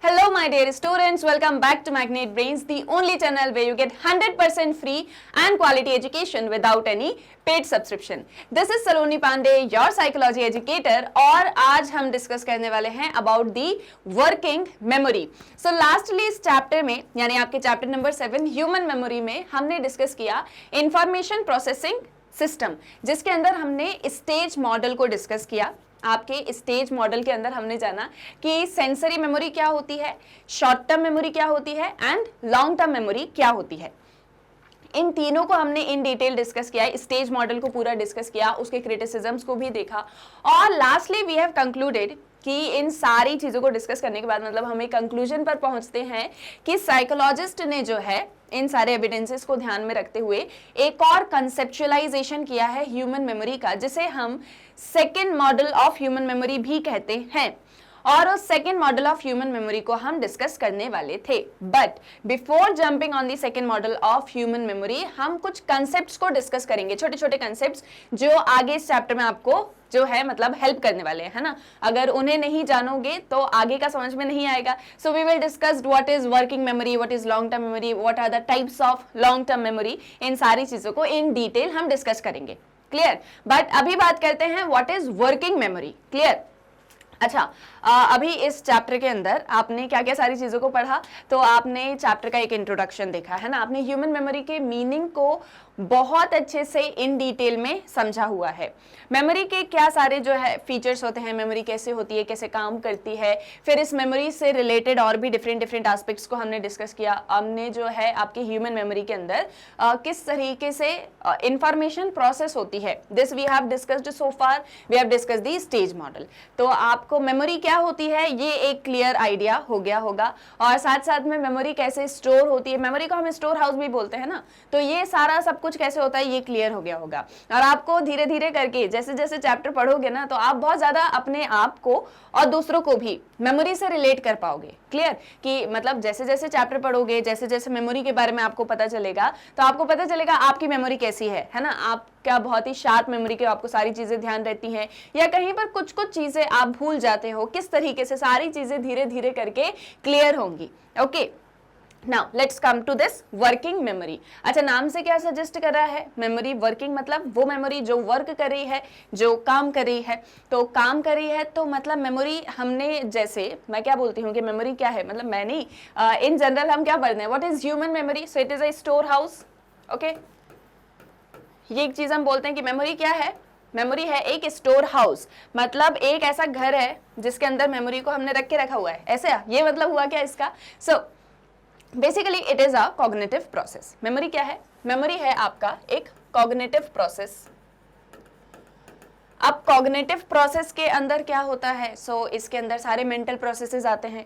Hello my dear students, welcome back to Magnet Brains, the only channel where you get 100% free and quality education without any paid subscription. This is Saloni Pandey, your psychology educator और आज हम discuss करने वाले हैं about the working memory. So lastly इस chapter में यानी आपके चैप्टर नंबर 7 ह्यूमन मेमोरी में हमने डिस्कस किया इंफॉर्मेशन प्रोसेसिंग सिस्टम, जिसके अंदर हमने स्टेज मॉडल को डिस्कस किया। आपके स्टेज मॉडल के अंदर हमने जाना कि सेंसरी मेमोरी क्या होती है, शॉर्ट टर्म मेमोरी क्या होती है एंड लॉन्ग टर्म मेमोरी क्या होती है। इन तीनों को हमने इन डिटेल डिस्कस किया, स्टेज मॉडल को पूरा डिस्कस किया, उसके क्रिटिसिज्म्स को भी देखा और लास्टली वी हैव कंक्लूडेड कि इन सारी चीज़ों को डिस्कस करने के बाद मतलब हम एक कंक्लूजन पर पहुंचते हैं कि साइकोलॉजिस्ट ने जो है इन सारे एविडेंसेस को ध्यान में रखते हुए एक और कंसेप्चुअलाइजेशन किया है ह्यूमन मेमोरी का, जिसे हम second model of human memory भी कहते हैं। और उस second model of human memory को हम डिस्कस करने वाले थे। But before jumping on the second model of human memory हम कुछ कंसेप्ट्स को डिस्कस करेंगे, छोटे छोटे कंसेप्ट्स जो आगे इस चैप्टर में आपको जो है मतलब हेल्प करने वाले हैं, है ना। अगर उन्हें नहीं जानोगे तो आगे का समझ में नहीं आएगा। So we will discuss what is working memory, what is long term memory, what are the types of long term memory. इन सारी चीजों को इन डिटेल हम डिस्कस करेंगे। क्लियर। बट अभी बात करते हैं what is working memory. Clear. अच्छा, अभी इस चैप्टर के अंदर आपने क्या क्या सारी चीज़ों को पढ़ा, तो आपने चैप्टर का एक इंट्रोडक्शन देखा है ना, आपने ह्यूमन मेमोरी के मीनिंग को बहुत अच्छे से इन डिटेल में समझा हुआ है। मेमोरी के क्या सारे जो है फीचर्स होते हैं, मेमोरी कैसे होती है, कैसे काम करती है, फिर इस मेमोरी से रिलेटेड और भी डिफरेंट डिफरेंट एस्पेक्ट्स को हमने डिस्कस किया। हमने जो है आपके ह्यूमन मेमोरी के अंदर किस तरीके से इंफॉर्मेशन प्रोसेस होती है, this we have discussed so far. We have discuss the stage model. तो आपको मेमोरी क्या होती है ये एक क्लियर आइडिया हो गया होगा, और साथ साथ में मेमोरी कैसे स्टोर होती है, मेमोरी को हम स्टोर हाउस भी बोलते हैं ना, तो ये सारा सब कुछ कैसे होता है ये क्लियर हो गया होगा। और आपको धीरे धीरे करके जैसे जैसे चैप्टर पढ़ोगे ना, तो आप बहुत ज्यादा अपने आप को और दूसरों को भी मेमोरी से रिलेट कर पाओगे। क्लियर कि मतलब जैसे जैसे चैप्टर पढ़ोगे, जैसे जैसे मेमोरी के बारे में आपको पता चलेगा, तो आपको पता चलेगा आपकी मेमोरी कैसी है ना। आप क्या बहुत ही शार्प मेमोरी के आपको सारी चीजें ध्यान रहती हैं, या कहीं पर कुछ कुछ चीजें आप भूल जाते हो, किस तरीके से सारी चीजें धीरे धीरे करके क्लियर होंगी। Okay, now let's come to this working memory. अच्छा, नाम से क्या सजेस्ट कर रहा है, मेमोरी वर्किंग मतलब वो मेमोरी जो वर्क कर रही है, जो काम कर रही है। तो काम कर रही है तो मतलब मेमोरी हमने, जैसे मैं क्या बोलती हूँ कि मेमोरी क्या है, मतलब मैं नहीं, इन जनरल हम क्या पढ़ते हैं, what is human memory. So it is a store house. Okay, ये एक चीज हम बोलते हैं कि मेमोरी क्या है, मेमोरी है एक स्टोर हाउस, मतलब एक ऐसा घर है जिसके अंदर मेमोरी को हमने रख के रखा हुआ है। ऐसे ये मतलब हुआ क्या इसका। So basically it is a cognitive process. Memory क्या है, मेमोरी है आपका एक कॉग्निटिव प्रोसेस। अब कॉग्निटिव प्रोसेस के अंदर क्या होता है, सो इसके अंदर सारे मेंटल प्रोसेसेस आते हैं,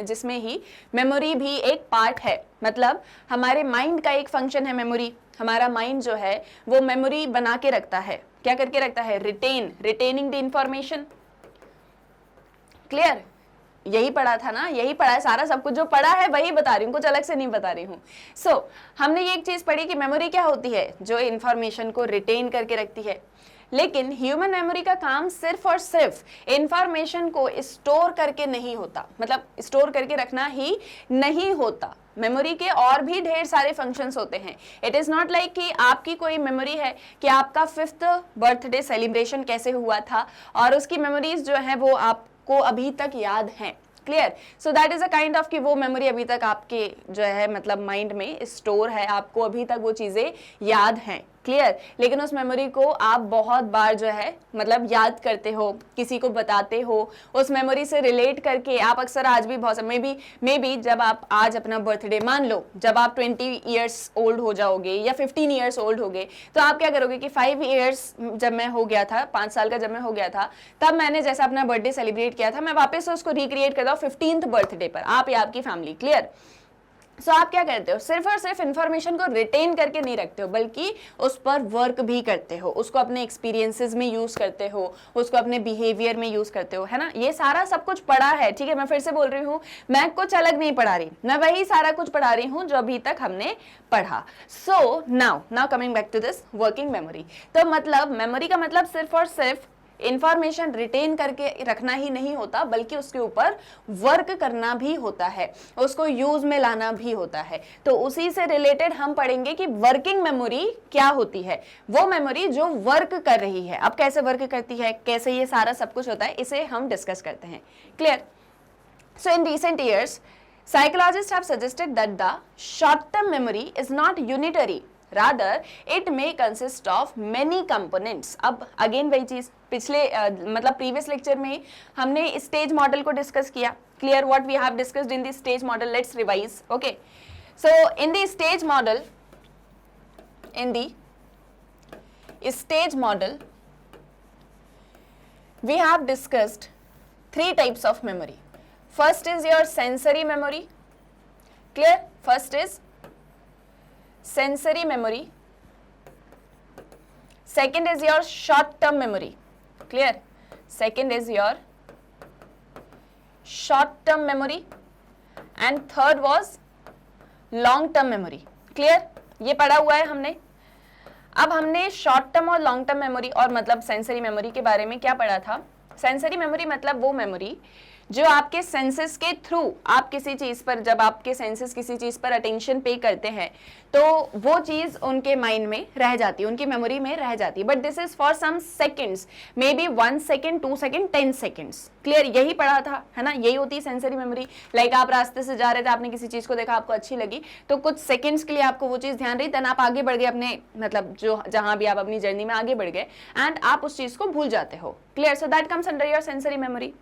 जिसमें ही मेमोरी भी एक पार्ट है। मतलब हमारे माइंड का एक फंक्शन है मेमोरी। हमारा माइंड जो है वो मेमोरी बना के रखता है, क्या करके रखता है, रिटेनिंग द इंफॉर्मेशन। क्लियर, यही पढ़ा था ना, यही पढ़ा है, सारा सब कुछ जो पढ़ा है वही बता रही हूँ, कुछ अलग से नहीं बता रही हूँ। सो हमने ये एक चीज पढ़ी कि मेमोरी क्या होती है, जो इंफॉर्मेशन को रिटेन करके रखती है। लेकिन ह्यूमन मेमोरी का काम सिर्फ और सिर्फ इंफॉर्मेशन को स्टोर करके नहीं होता, मतलब स्टोर करके रखना ही नहीं होता। मेमोरी के और भी ढेर सारे फंक्शंस होते हैं। इट इज नॉट लाइक कि आपकी कोई मेमोरी है कि आपका 5th बर्थडे सेलिब्रेशन कैसे हुआ था और उसकी मेमोरीज जो है वो आपको अभी तक याद हैं। Clear. So that is a kind of कि वो मेमोरी अभी तक आपके जो है मतलब माइंड में स्टोर है, आपको अभी तक वो चीजें याद हैं। क्लियर। लेकिन उस मेमोरी को आप बहुत बार जो है मतलब याद करते हो, किसी को बताते हो, उस मेमोरी से रिलेट करके आप अक्सर आज भी बहुत मे बी जब आप आज अपना बर्थडे, मान लो जब आप 20 ईयर्स ओल्ड हो जाओगे या 15 ईयर्स ओल्ड होगे, तो आप क्या करोगे कि 5 ईयर्स जब मैं हो गया था, 5 साल का जब मैं हो गया था, तब मैंने जैसा अपना बर्थडे सेलिब्रेट किया था, मैं वापस उसको रिक्रिएट करता हूँ 15th बर्थडे पर, आप या आपकी फैमिली। क्लियर। सो आप क्या करते हो, सिर्फ और सिर्फ इंफॉर्मेशन को रिटेन करके नहीं रखते हो, बल्कि उस पर वर्क भी करते हो, उसको अपने एक्सपीरियंसेस में यूज करते हो, उसको अपने बिहेवियर में यूज करते हो, है ना। ये सारा सब कुछ पढ़ा है, ठीक है। मैं फिर से बोल रही हूँ, मैं कुछ अलग नहीं पढ़ा रही, मैं वही सारा कुछ पढ़ा रही हूँ जो अभी तक हमने पढ़ा। So now coming back to this working memory. तो मतलब मेमोरी का मतलब सिर्फ और सिर्फ इंफॉर्मेशन रिटेन करके रखना ही नहीं होता, बल्कि उसके ऊपर वर्क करना भी होता है, उसको यूज में लाना भी होता है। तो उसी से रिलेटेड हम पढ़ेंगे कि वर्किंग मेमोरी क्या होती है, वो मेमोरी जो वर्क कर रही है। अब कैसे वर्क करती है, कैसे ये सारा सब कुछ होता है, इसे हम डिस्कस करते हैं। Clear? So in recent years psychologists have suggested that the short-term memory is not unitary, rather it may consist of many components. अब अगेन वही चीज पिछले मतलब प्रीवियस लेक्चर में हमने स्टेज मॉडल को डिस्कस किया। Clear what we have discussed in the stage model? Let's revise. Okay, so in the stage model, in the stage model we have discussed three types of memory. First is your sensory memory. Clear? First is sensory memory. Second is your short term memory. Clear? Second is your short term memory and third was long term memory. Clear? ये पढ़ा हुआ है हमने। अब हमने short term और long term memory और मतलब सेंसरी मेमोरी के बारे में क्या पढ़ा था? सेंसरी मेमोरी मतलब वो मेमोरी जो आपके सेंसेस के थ्रू आप किसी चीज पर, जब आपके सेंसेस किसी चीज पर अटेंशन पे करते हैं तो वो चीज उनके माइंड में रह जाती है, उनकी मेमोरी में रह जाती है। But this is for some seconds, maybe 1 second, 2 second, 10 seconds. Clear? यही पढ़ा था, है ना? यही होती है सेंसरी मेमोरी। लाइक आप रास्ते से जा रहे थे, आपने किसी चीज को देखा, आपको अच्छी लगी, तो कुछ सेकंड्स के लिए आपको वो चीज ध्यान रही, देन आप आगे बढ़ गए अपने, मतलब जो जहां भी आप अपनी जर्नी में आगे बढ़ गए एंड आप उस चीज को भूल जाते हो। Clear? So that comes under your sensory memory.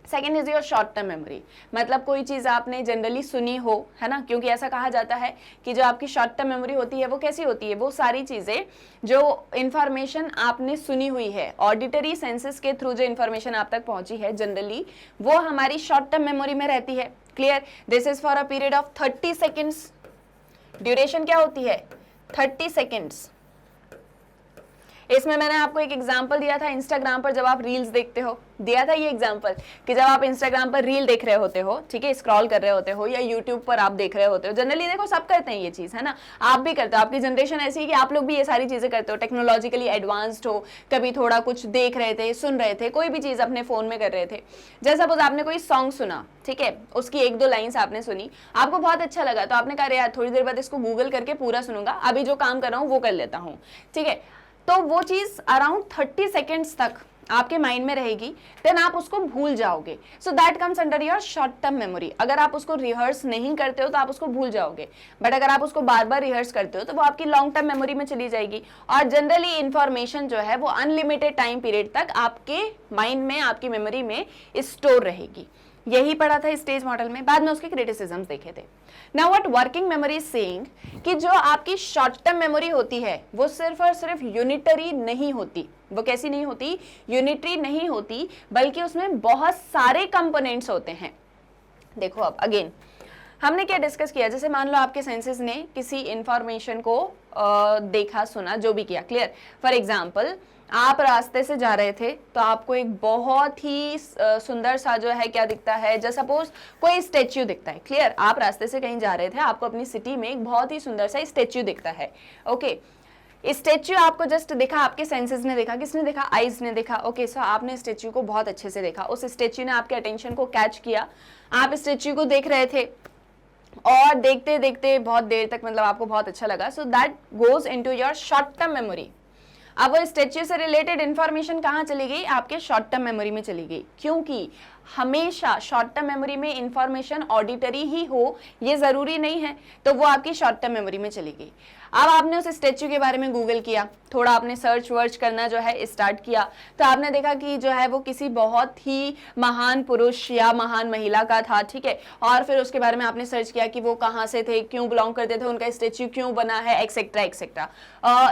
Second is your short term memory, मतलब कोई चीज आपने जनरली सुनी हो, है ना? क्योंकि ऐसा कहा जाता है कि जो आपकी शॉर्ट टर्म मेमोरी होती है वो कैसी होती है? वो सारी चीजें जो इंफॉर्मेशन आपने सुनी हुई है, ऑडिटरी सेंसेस के थ्रू जो इंफॉर्मेशन आप तक पहुंची है जनरली, वो हमारी शॉर्ट टर्म मेमोरी में रहती है। Clear? This is for a period of 30 seconds. Duration क्या होती है? 30 सेकेंड्स। इसमें मैंने आपको एक एग्जांपल दिया था इंस्टाग्राम पर, जब आप रील्स देखते हो, दिया था ये एग्जांपल कि जब आप इंस्टाग्राम पर रील देख रहे होते हो, ठीक है, स्क्रॉल कर रहे होते हो, या यूट्यूब पर आप देख रहे होते हो, जनरली देखो सब करते हैं ये चीज, है ना? आप भी करते हो, आपकी जनरेशन ऐसी है कि आप लोग भी ये सारी चीजें करते हो, टेक्नोलॉजिकली एडवांस्ड हो, कभी थोड़ा कुछ देख रहे थे, सुन रहे थे, कोई भी चीज अपने फोन में कर रहे थे। जैसे सपोज आपने कोई सॉन्ग सुना, ठीक है, उसकी 1-2 लाइन्स आपने सुनी, आपको बहुत अच्छा लगा, तो आपने कहा यार थोड़ी देर बाद इसको गूगल करके पूरा सुनूंगा, अभी जो काम कर रहा हूँ वो कर लेता हूँ, ठीक है। तो वो चीज अराउंड 30 सेकेंड्स तक आपके माइंड में रहेगी, देन आप उसको भूल जाओगे। So that comes under your short term memory. अगर आप उसको रिहर्स नहीं करते हो तो आप उसको भूल जाओगे, बट अगर आप उसको बार बार रिहर्स करते हो तो वो आपकी लॉन्ग टर्म मेमोरी में चली जाएगी, और जनरली इंफॉर्मेशन जो है वो अनलिमिटेड टाइम पीरियड तक आपके माइंड में, आपकी मेमोरी में स्टोर रहेगी। यही पढ़ा था स्टेज मॉडल में, बाद में उसके क्रिटिसिज्म्स देखे थे। Now what working memory is saying कि जो आपकी शॉर्ट टर्म मेमोरी होती है वो सिर्फ और सिर्फ यूनिटरी नहीं होती। वो कैसी नहीं होती? यूनिटरी नहीं होती, बल्कि उसमें बहुत सारे कंपोनेंट्स होते हैं। देखो अब अगेन हमने क्या डिस्कस किया, जैसे मान लो आपके सेंसेस ने किसी इंफॉर्मेशन को देखा, सुना, जो भी किया। क्लियर? फॉर एग्जाम्पल आप रास्ते से जा रहे थे तो आपको एक बहुत ही सुंदर सा जो है क्या दिखता है, जैसे सपोज कोई स्टेच्यू दिखता है। क्लियर? आप रास्ते से कहीं जा रहे थे, आपको अपनी सिटी में एक बहुत ही सुंदर सा स्टेच्यू दिखता है। ओके, स्टेच्यू आपको जस्ट देखा, आपके सेंसेस ने देखा, किसने देखा? आईज ने देखा। ओके, सो आपने स्टेच्यू को बहुत अच्छे से देखा, उस स्टेच्यू ने आपके अटेंशन को कैच किया, आप स्टेच्यू को देख रहे थे और देखते देखते बहुत देर तक मतलब आपको बहुत अच्छा लगा। So that goes into your short term memory. अब वो स्टेच्यू से रिलेटेड इंफॉर्मेशन कहाँ चली गई? आपके शॉर्ट टर्म मेमोरी में चली गई, क्योंकि हमेशा शॉर्ट टर्म मेमोरी में इंफॉर्मेशन ऑडिटरी ही हो ये जरूरी नहीं है, तो वो आपकी शॉर्ट टर्म मेमोरी में चली गई। अब आपने उस स्टेच्यू के बारे में गूगल किया, थोड़ा आपने सर्च वर्च करना जो है स्टार्ट किया, तो आपने देखा कि जो है वो किसी बहुत ही महान पुरुष या महान महिला का था, ठीक है, और फिर उसके बारे में आपने सर्च किया कि वो कहाँ से थे, क्यों बिलोंग करते थे, उनका स्टेच्यू क्यों बना है, एक्सेट्रा एक्सेट्रा,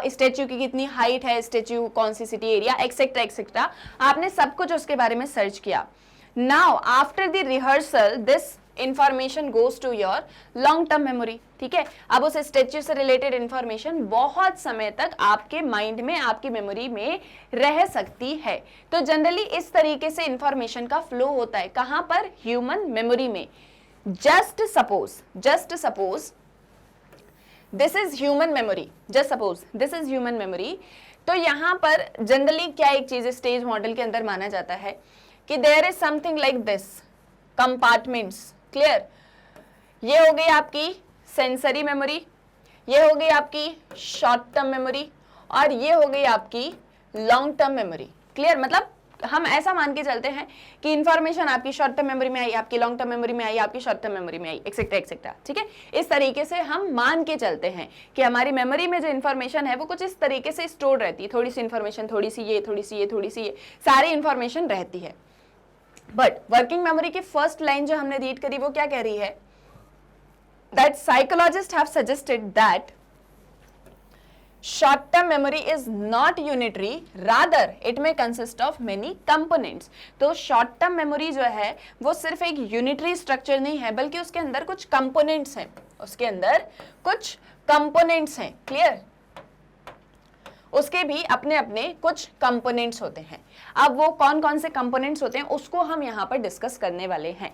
स्टेच्यू की कितनी हाइट है, स्टेच्यू कौन सी सिटी एरिया, एक्सेट्रा एक्सेट्रा, आपने सब कुछ उसके बारे में सर्च किया। Now after the rehearsal this information goes to your long term memory, ठीक है। अब उस स्टेच्यू से रिलेटेड इंफॉर्मेशन बहुत समय तक आपके माइंड में, आपकी मेमोरी में रह सकती है। तो जनरली इस तरीके से इंफॉर्मेशन का फ्लो होता है, कहां पर? ह्यूमन मेमोरी में। Just suppose this is human memory, just suppose this is human memory. तो यहाँ पर जनरली क्या एक चीज स्टेज मॉडल के अंदर माना जाता है कि there is something like this, compartments. Clear? ये हो गई आपकी सेंसरी मेमोरी, ये हो गई आपकी शॉर्ट टर्म मेमोरी, और ये हो गई आपकी लॉन्ग टर्म मेमोरी। क्लियर? मतलब हम ऐसा मान के चलते हैं कि इंफॉर्मेशन आपकी शॉर्ट टर्म मेमोरी में आई, आपकी लॉन्ग टर्म मेमोरी में आई, आपकी शॉर्ट टर्म मेमोरी में आई, एक्सेट्रा एक्सेट्रा। ठीक है, इस तरीके से हम मान के चलते हैं कि हमारी मेमोरी में जो इन्फॉर्मेशन है वो कुछ इस तरीके से स्टोर रहती है, थोड़ी सी इन्फॉर्मेशन, थोड़ी सी ये, थोड़ी सी ये, थोड़ी सी ये, सारी इंफॉर्मेशन रहती है। बट वर्किंग मेमोरी की फर्स्ट लाइन जो हमने रीड करी वो क्या कह रही है? That psychologist have suggested that short term memory is not unitary, rather it may consist of many components। तो short term memory जो है वो सिर्फ एक unitary structure नहीं है, बल्कि उसके अंदर कुछ components हैं, उसके अंदर कुछ components हैं। क्लियर? उसके भी अपने अपने कुछ कंपोनेंट्स होते हैं। अब वो कौन कौन से कंपोनेंट्स होते हैं उसको हम यहाँ पर डिस्कस करने वाले हैं।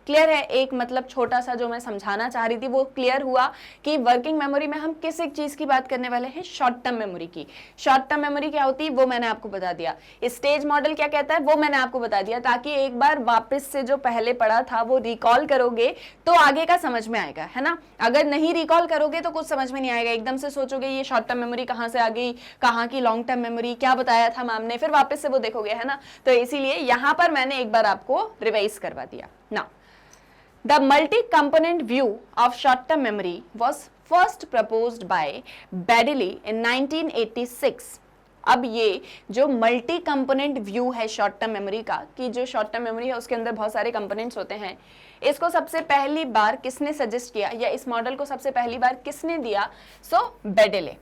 क्लियर है? एक मतलब छोटा सा जो मैं समझाना चाह रही थी वो क्लियर हुआ कि वर्किंग मेमोरी में हम किस एक चीज की बात करने वाले हैं? शॉर्ट टर्म मेमोरी की। शॉर्ट टर्म मेमोरी क्या होती है वो मैंने आपको बता दिया, स्टेज मॉडल क्या कहता है वो मैंने आपको बता दिया, ताकि एक बार वापस से जो पहले पढ़ा था वो रिकॉल करोगे तो आगे का समझ में आएगा, है ना। अगर नहीं रिकॉल करोगे तो कुछ समझ में नहीं आएगा, एकदम से सोचोगे ये शॉर्ट टर्म मेमोरी कहाँ से आ गई, कहाँ की लॉन्ग टर्म मेमोरी, क्या बताया था मैम ने, फिर वापस से वो देखोगे, है ना। तो इसीलिए यहाँ पर मैंने एक बार आपको रिवाइज करवा दिया ना। The multi-component view of short-term memory was first proposed by Baddeley in 1986। अब ये जो मल्टी कंपोनेंट व्यू है शॉर्ट टर्म मेमोरी का, कि जो शॉर्ट टर्म मेमोरी है उसके अंदर बहुत सारे कंपोनेंट्स होते हैं, इसको सबसे पहली बार किसने सजेस्ट किया, या इस मॉडल को सबसे पहली बार किसने दिया? बेडेले।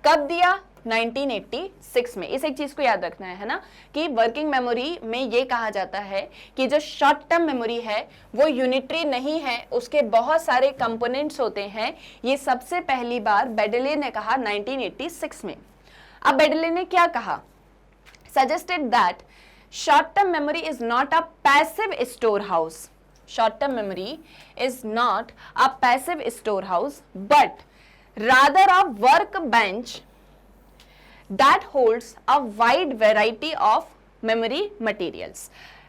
कब दिया? 1986 में। इस एक चीज को याद रखना है ना, कि वर्किंग मेमोरी में ये कहा जाता है कि जो शॉर्ट टर्म मेमोरी है वो यूनिटरी नहीं है, उसके बहुत सारे कंपोनेंट्स होते हैं। ये सबसे पहली बार बेडेले ने कहा 1986 में। अब बेडेले ने क्या कहा? Suggested that short term memory is not a passive store house. Short term memory is not a passive store house but rather a workbench that holds a wide variety of memory materials।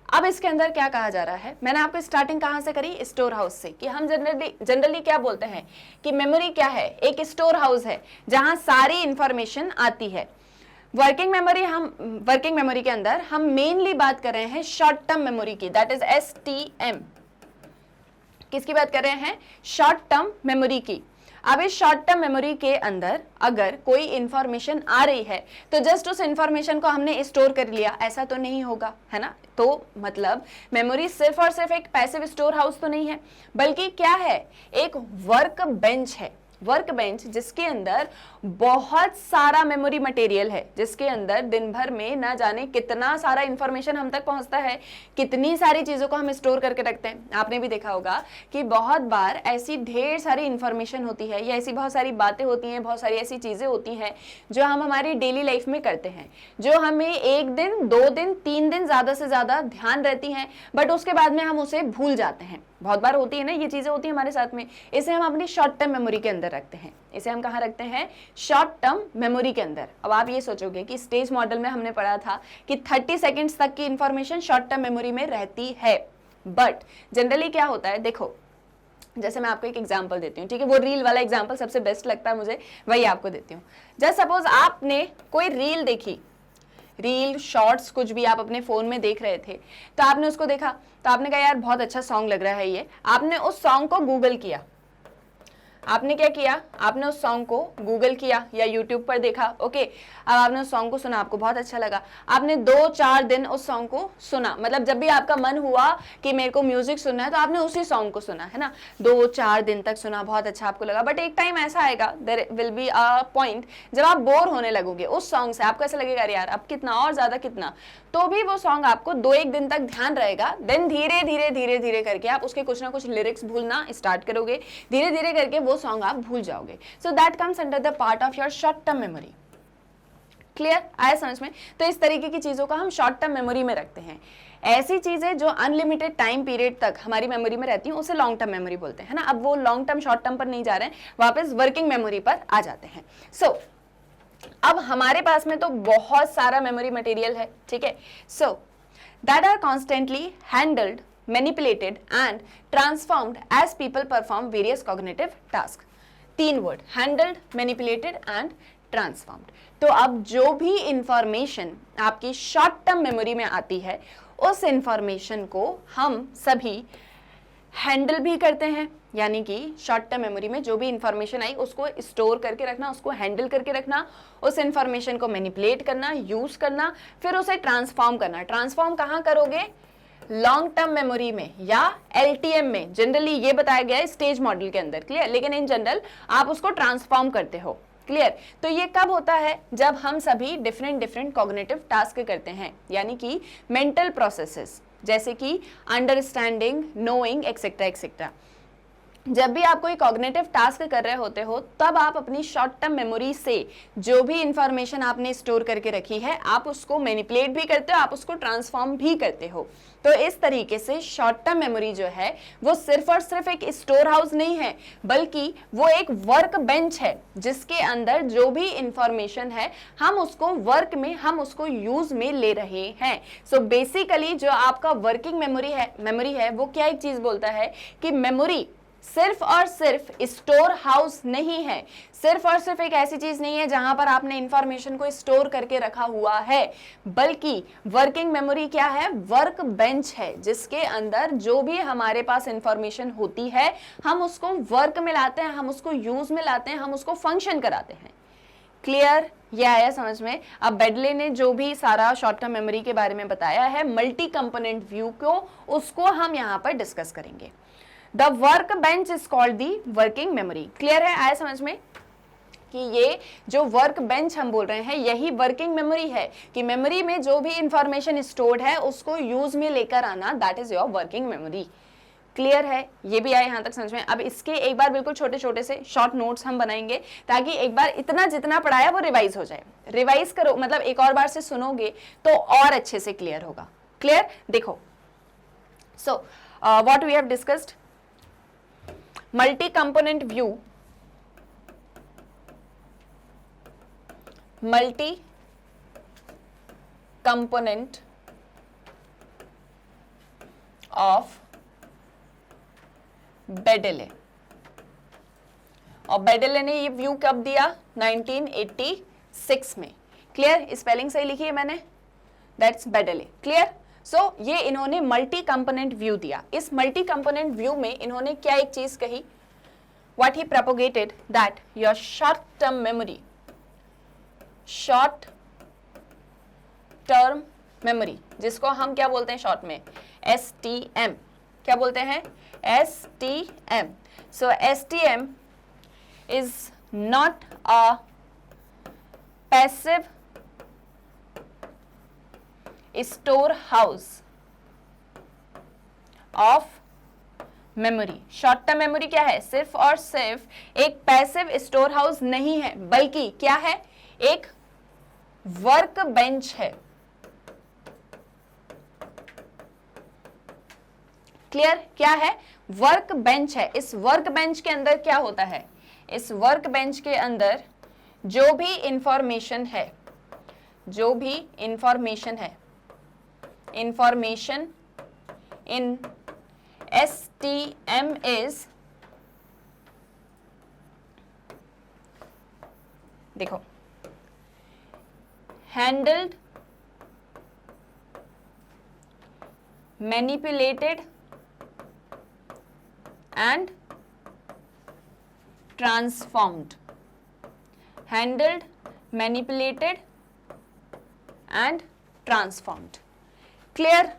अब इसके अंदर क्या कहा जा रहा है? मैंने आपको स्टार्टिंग कहां से करी? स्टोर हाउस से, कि हम जनरली क्या बोलते हैं कि मेमोरी क्या है? एक स्टोर हाउस है जहां सारी इंफॉर्मेशन आती है। वर्किंग मेमोरी के अंदर हम मेनली बात कर रहे हैं शॉर्ट टर्म मेमोरी की, दैट इज STM। किसकी बात कर रहे हैं? शॉर्ट टर्म मेमोरी की। अब इस शॉर्ट टर्म मेमोरी के अंदर अगर कोई इंफॉर्मेशन आ रही है तो जस्ट उस इंफॉर्मेशन को हमने स्टोर कर लिया, ऐसा तो नहीं होगा, है ना। तो मतलब मेमोरी सिर्फ और सिर्फ एक पैसिव स्टोर हाउस तो नहीं है, बल्कि क्या है? एक वर्क बेंच है। वर्क बेंच जिसके अंदर बहुत सारा मेमोरी मटेरियल है, जिसके अंदर दिन भर में ना जाने कितना सारा इंफॉर्मेशन हम तक पहुंचता है, कितनी सारी चीजों को हम स्टोर करके रखते हैं। आपने भी देखा होगा कि बहुत बार ऐसी ढेर सारी इंफॉर्मेशन होती है, या ऐसी बहुत सारी बातें होती हैं, बहुत सारी ऐसी चीजें होती हैं जो हम हमारी डेली लाइफ में करते हैं, जो हमें 1 दिन 2 दिन 3 दिन ज्यादा से ज्यादा ध्यान रहती हैं, बट उसके बाद में हम उसे भूल जाते हैं। बहुत बार होती है ना, ये चीजें होती है हमारे साथ में। इसे हम अपनी शॉर्ट टर्म मेमोरी के अंदर रखते हैं। इसे हम कहाँ रखते हैं? शॉर्ट टर्म मेमोरी के अंदर। अब आप ये सोचोगे कि स्टेज मॉडल में हमने पढ़ा था कि 30 सेकेंड्स तक की इंफॉर्मेशन शॉर्ट टर्म मेमोरी में रहती है, बट जनरली क्या होता है, देखो जैसे मैं आपको एक एग्जांपल देती हूँ, ठीक है। वो रील वाला एग्जांपल सबसे बेस्ट लगता है मुझे, वही आपको देती हूँ। जस्ट सपोज आपने कोई रील देखी, रील शॉर्ट्स कुछ भी आप अपने फोन में देख रहे थे, तो आपने उसको देखा, तो आपने कहा यार बहुत अच्छा सॉन्ग लग रहा है ये। आपने उस सॉन्ग को गूगल किया। आपने क्या किया? आपने उस सॉन्ग को गूगल किया या यूट्यूब पर देखा, ओके। अब आपने उस सॉन्ग को सुना, आपको बहुत अच्छा लगा। आपने 2-4 दिन उस सॉन्ग को सुना, मतलब जब भी आपका मन हुआ कि मेरे को म्यूजिक सुनना है तो आपने उसी सॉन्ग को सुना, है ना। 2-4 दिन तक सुना, बहुत अच्छा आपको लगा। बट एक टाइम ऐसा आएगा, there will be a point जब आप बोर होने लगोगे उस सॉन्ग से। आपको ऐसा लगेगा यार अब कितना और ज्यादा कितना, तो भी वो सॉन्ग आपको 2-1 दिन तक ध्यान रहेगा। देन धीरे धीरे करके आप उसके कुछ ना कुछ लिरिक्स भूलना स्टार्ट करोगे, धीरे धीरे करके वो सॉन्ग आप भूल जाओगे। So that comes under the part of your short term memory. Clear? आया समझ में? तो इस तरीके की चीजों को हम शॉर्ट टर्म मेमोरी में रखते हैं। ऐसी चीजें जो अनलिमिटेड टाइम पीरियड तक हमारी मेमोरी में रहती हैं उसे लॉन्ग टर्म मेमोरी बोलते हैं ना। अब वो लॉन्ग टर्म शॉर्ट टर्म पर नहीं जा रहे हैं, वापस वर्किंग मेमोरी पर आ जाते हैं। सो अब हमारे पास में तो बहुत सारा मेमोरी मटेरियल है, ठीक है। So that are constantly handled, manipulated and transformed as people perform various cognitive task. 3 word, handled, manipulated and transformed. तो अब जो भी इंफॉर्मेशन आपकी शॉर्ट टर्म मेमोरी में आती है, उस इंफॉर्मेशन को हम सभी हैंडल भी करते हैं, यानी कि शॉर्ट टर्म मेमोरी में जो भी इंफॉर्मेशन आई उसको स्टोर करके रखना, उसको हैंडल करके रखना, उस इंफॉर्मेशन को मैनिपुलेट करना, यूज करना, फिर उसे ट्रांसफॉर्म करना। ट्रांसफॉर्म कहाँ करोगे? लॉन्ग टर्म मेमोरी में या LTM में। जनरली ये बताया गया है स्टेज मॉडल के अंदर, क्लियर, लेकिन इन जनरल आप उसको ट्रांसफॉर्म करते हो, क्लियर। तो ये कब होता है? जब हम सभी डिफरेंट कॉग्निटिव टास्क करते हैं, यानी कि मेंटल प्रोसेसेस, जैसे कि अंडरस्टैंडिंग, नोइंग, एक्सेट्रा एक्सेट्रा। जब भी आप कोई कॉग्निटिव टास्क कर रहे होते हो, तब आप अपनी शॉर्ट टर्म मेमोरी से जो भी इंफॉर्मेशन आपने स्टोर करके रखी है, आप उसको मैनिपुलेट भी करते हो, आप उसको ट्रांसफॉर्म भी करते हो। तो इस तरीके से शॉर्ट टर्म मेमोरी जो है वो सिर्फ और सिर्फ एक स्टोर हाउस नहीं है, बल्कि वो एक वर्क बेंच है, जिसके अंदर जो भी इंफॉर्मेशन है हम उसको वर्क में, हम उसको यूज में ले रहे हैं। सो बेसिकली जो आपका वर्किंग मेमोरी है वो क्या एक चीज बोलता है कि मेमोरी सिर्फ और सिर्फ स्टोर हाउस नहीं है, सिर्फ और सिर्फ एक ऐसी चीज नहीं है जहां पर आपने इंफॉर्मेशन को स्टोर करके रखा हुआ है, बल्कि वर्किंग मेमोरी क्या है? वर्क बेंच है, जिसके अंदर जो भी हमारे पास इंफॉर्मेशन होती है हम उसको वर्क में लाते हैं, हम उसको यूज में लाते हैं, हम उसको फंक्शन कराते हैं। क्लियर? ये आया समझ में? अब बेडले ने जो भी सारा शॉर्ट टर्म मेमोरी के बारे में बताया है, मल्टी कंपोनेंट व्यू को, उसको हम यहाँ पर डिस्कस करेंगे। The work bench is called the working memory. Clear है? आया समझ में कि ये जो वर्क बेंच हम बोल रहे हैं यही वर्किंग मेमोरी है, कि मेमोरी में जो भी इंफॉर्मेशन स्टोर्ड है उसको यूज में लेकर आना, that is your working memory. Clear है? ये भी आया यहाँ तक समझ में? अब इसके एक बार बिल्कुल छोटे छोटे से शॉर्ट नोट्स हम बनाएंगे, ताकि एक बार इतना जितना पढ़ाया वो रिवाइज हो जाए। रिवाइज करो मतलब एक और बार से सुनोगे तो और अच्छे से क्लियर होगा। क्लियर? देखो, so what we have discussed, multi-component view, multi-component of Baddeley. और बेडेले ने ये व्यू कब दिया? 1986 में। क्लियर? स्पेलिंग सही लिखी है मैंने, दैट्स बेडेले। क्लियर? सो ये इन्होंने मल्टी कंपोनेंट व्यू दिया। इस मल्टी कंपोनेंट व्यू में इन्होंने क्या एक चीज कही? What he propagated that your short term memory, short term memory, जिसको हम क्या बोलते हैं शॉर्ट में? STM। क्या बोलते हैं? STM। So STM is not a passive store house of memory. Short term memory क्या है? सिर्फ और सिर्फ एक पैसिव स्टोर हाउस नहीं है, बल्कि क्या है? एक वर्क बेंच है। क्लियर? क्या है? वर्क बेंच है। इस वर्क बेंच के अंदर क्या होता है? इस वर्क बेंच के अंदर जो भी इंफॉर्मेशन है, जो भी इंफॉर्मेशन है, information in STM is, देखो, handled, manipulated and transformed. Handled, manipulated and transformed. Clear?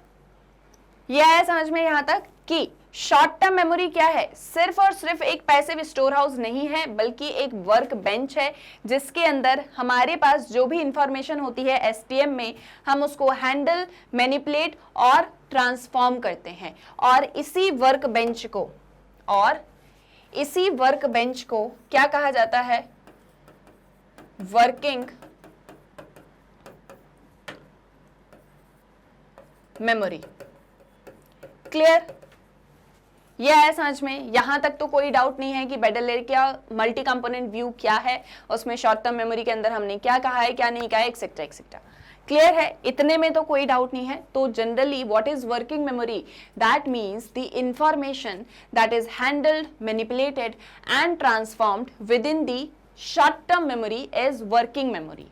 ये आया समझ में यहां तक कि शॉर्ट टर्म मेमोरी क्या है? सिर्फ और सिर्फ एक पैसिव स्टोर हाउस नहीं है, बल्कि एक वर्क बेंच है, जिसके अंदर हमारे पास जो भी इंफॉर्मेशन होती है STM में, हम उसको हैंडल, मैनिपुलेट और ट्रांसफॉर्म करते हैं। और इसी वर्क बेंच को क्या कहा जाता है? Working memory. क्लियर? ये है समझ में, यहां तक तो कोई डाउट नहीं है कि बेडेलर का मल्टी कंपोनेंट व्यू क्या है, उसमें शॉर्ट टर्म मेमोरी के अंदर हमने क्या कहा है क्या नहीं कहा है एक्सेट्रा एक्सेट्रा। क्लियर है, इतने में तो कोई डाउट नहीं है। तो generally what is working memory, that means the information that is handled, manipulated and transformed with in the short term memory is working memory.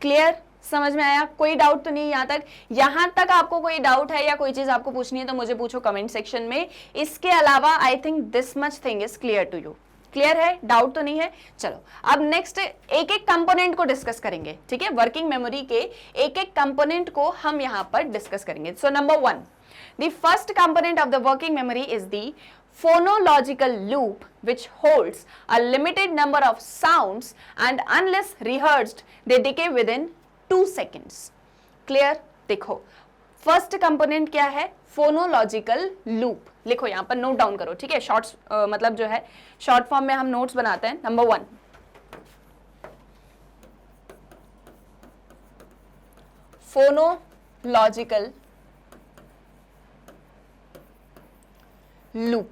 Clear, समझ में आया, कोई डाउट तो नहीं यहां तक? यहां तक आपको कोई डाउट है या कोई चीज आपको पूछनी है तो मुझे पूछो कमेंट सेक्शन में। इसके अलावा I think this much thing is clear to you. Clear है, डाउट तो नहीं है? चलो अब नेक्स्ट एक एक कंपोनेंट को डिस्कस करेंगे, ठीक है? वर्किंग मेमोरी के एक एक कंपोनेंट को हम यहां पर डिस्कस करेंगे। So number 1, the first component of the working memory is the phonological loop which holds a limited number of sounds and unless rehearsed they decay within 2 seconds. Clear? देखो first component क्या है, phonological loop. लिखो यहां पर, note down करो, ठीक है? Shorts मतलब जो है शॉर्ट फॉर्म में हम नोट्स बनाते हैं। Number 1, phonological loop.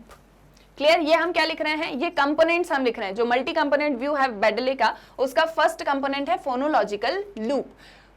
क्लियर, ये हम क्या लिख रहे हैं, ये कंपोनेंट्स हम लिख रहे हैं। जो मल्टी कंपोनेंट व्यू है बेडेले का, उसका फर्स्ट कंपोनेंट है फोनोलॉजिकल लूप।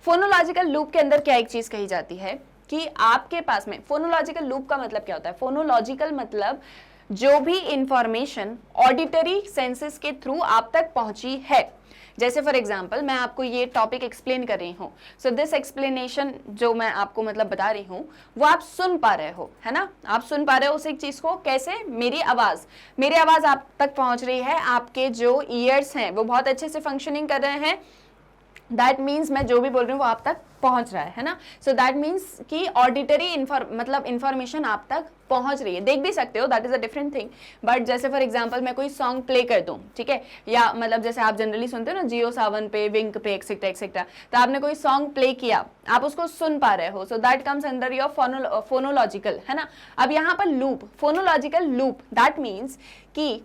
फोनोलॉजिकल लूप के अंदर क्या एक चीज कही जाती है कि आपके पास में, फोनोलॉजिकल लूप का मतलब क्या होता है? फोनोलॉजिकल मतलब जो भी इंफॉर्मेशन ऑडिटरी सेंसेस के थ्रू आप तक पहुंची है। जैसे फॉर एग्जाम्पल मैं आपको ये टॉपिक एक्सप्लेन कर रही हूँ, सो दिस एक्सप्लेनेशन जो मैं आपको मतलब बता रही हूँ वो आप सुन पा रहे हो, है ना? आप सुन पा रहे हो उस एक चीज को कैसे? मेरी आवाज आप तक पहुंच रही है, आपके जो ईयर्स हैं वो बहुत अच्छे से फंक्शनिंग कर रहे हैं। दैट मीन्स मैं जो भी बोल रही हूँ वो आप तक पहुंच रहा है ना? सो दैट मीन्स कि ऑडिटरी मतलब इंफॉर्मेशन आप तक पहुंच रही है। देख भी सकते हो, that is a different thing. But जैसे फॉर एग्जांपल मैं कोई सॉन्ग प्ले कर दूं, ठीक है, या मतलब जैसे आप जनरली सुनते हो ना जियो सावन पे, विंक पे, एक्सेट्रा एक्सेट्रा, तो आपने कोई सॉन्ग प्ले किया, आप उसको सुन पा रहे हो, so that comes under your phonological, है ना? अब यहाँ पर loop, phonological loop, that means कि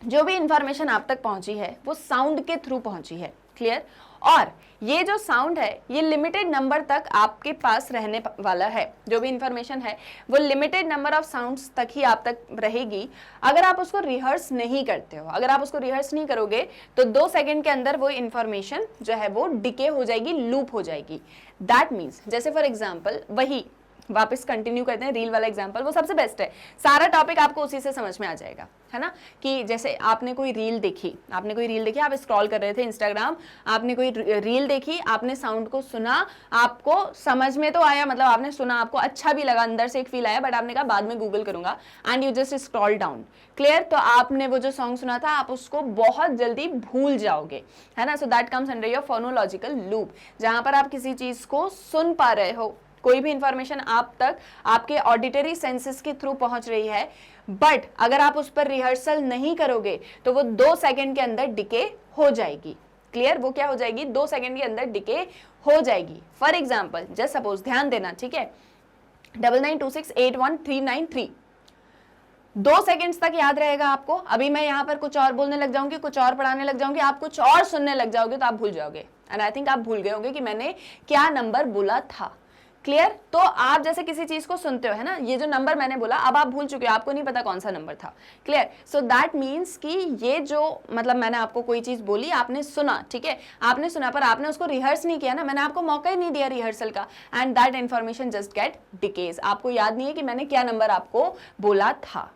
जो भी इंफॉर्मेशन आप तक पहुंची है वो साउंड के थ्रू पहुंची है। क्लियर? और ये जो साउंड है ये लिमिटेड नंबर तक आपके पास रहने वाला है। जो भी इंफॉर्मेशन है वो लिमिटेड नंबर ऑफ साउंड्स तक ही आप तक रहेगी अगर आप उसको रिहर्स नहीं करते हो। अगर आप उसको रिहर्स नहीं करोगे तो 2 सेकंड के अंदर वो इंफॉर्मेशन जो है वो डिके हो जाएगी, लूप हो जाएगी। दैट मीन्स जैसे फॉर एग्जाम्पल वही वापस कंटिन्यू करते हैं, रील वाला एग्जांपल वो सबसे बेस्ट है, सारा टॉपिक आपको उसी से समझ में आ जाएगा, है ना? कि जैसे आपने कोई रील देखी, आप स्क्रॉल कर रहे थे इंस्टाग्राम, आपने कोई रील देखी, आपने साउंड को सुना, आपको समझ में तो आया, मतलब आपने सुना, आपको अच्छा भी लगा, अंदर से एक फील आया, बट आपने कहा बाद में गूगल करूंगा, and you just scroll down. Clear? तो आपने वो जो सॉन्ग सुना था आप उसको बहुत जल्दी भूल जाओगे, है ना? So that comes under your phonological loop, जहां पर आप किसी चीज को सुन पा रहे हो, कोई भी इंफॉर्मेशन आप तक आपके ऑडिटरी सेंसेस के थ्रू पहुंच रही है, बट अगर आप उस पर रिहर्सल नहीं करोगे तो वो 2 सेकंड के अंदर डिके हो जाएगी। क्लियर? वो क्या हो जाएगी? 2 सेकंड के अंदर डिके हो जाएगी। फॉर एग्जाम्पल जस्ट सपोज, ध्यान देना, ठीक है, 9926811393 2 सेकंड्स तक याद रहेगा आपको। अभी मैं यहाँ पर कुछ और बोलने लग जाऊंगी, कुछ और पढ़ाने लग जाऊंगी, आप कुछ और सुनने लग जाओगे तो आप भूल जाओगे, एंड आई थिंक आप भूल गए होंगे कि मैंने क्या नंबर बोला था। क्लियर? तो आप जैसे किसी चीज को सुनते हो, है ना, ये जो नंबर मैंने बोला अब आप भूल चुके हो, आपको नहीं पता कौन सा नंबर था। क्लियर? सो दैट मीन्स कि ये जो मतलब मैंने आपको कोई चीज बोली, आपने सुना, ठीक है, आपने सुना पर आपने उसको रिहर्स नहीं किया ना, मैंने आपको मौका ही नहीं दिया रिहर्सल का, and that information just get decays. आपको याद नहीं है कि मैंने क्या नंबर आपको बोला था।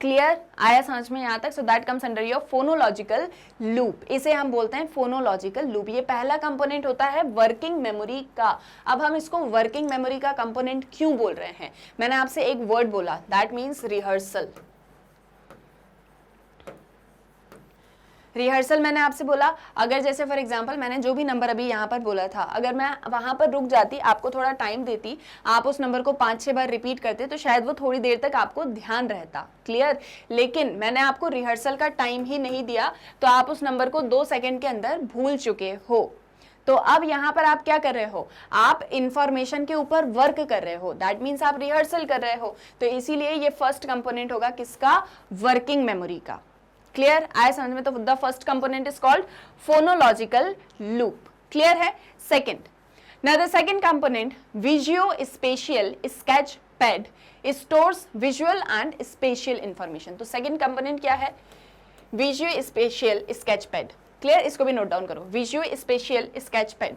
क्लियर? आया समझ में यहाँ तक? So that comes under your phonological loop, इसे हम बोलते हैं फोनोलॉजिकल लूप। ये पहला कंपोनेंट होता है वर्किंग मेमोरी का। अब हम इसको वर्किंग मेमोरी का कंपोनेंट क्यों बोल रहे हैं? मैंने आपसे एक वर्ड बोला, दैट मीन्स रिहर्सल। रिहर्सल मैंने आपसे बोला, अगर जैसे फॉर एग्जांपल मैंने जो भी नंबर अभी यहाँ पर बोला था, अगर मैं वहां पर रुक जाती, आपको थोड़ा टाइम देती, आप उस नंबर को 5-6 बार रिपीट करते तो शायद वो थोड़ी देर तक आपको ध्यान रहता। क्लियर? लेकिन मैंने आपको रिहर्सल का टाइम ही नहीं दिया तो आप उस नंबर को 2 सेकंड के अंदर भूल चुके हो। तो अब यहाँ पर आप क्या कर रहे हो? आप इंफॉर्मेशन के ऊपर वर्क कर रहे हो, दैट मीन्स आप रिहर्सल कर रहे हो। तो इसीलिए ये फर्स्ट कंपोनेंट होगा किसका? वर्किंग मेमोरी का। क्लियर? आया समझ में? तो the first component is called phonological loop. Clear है? Second, Now the second component, visuospatial sketchpad, stores visual and spatial information. तो second component क्या है? Visuospatial sketchpad. Clear? इसको भी नोट डाउन करो. Visuospatial sketchpad.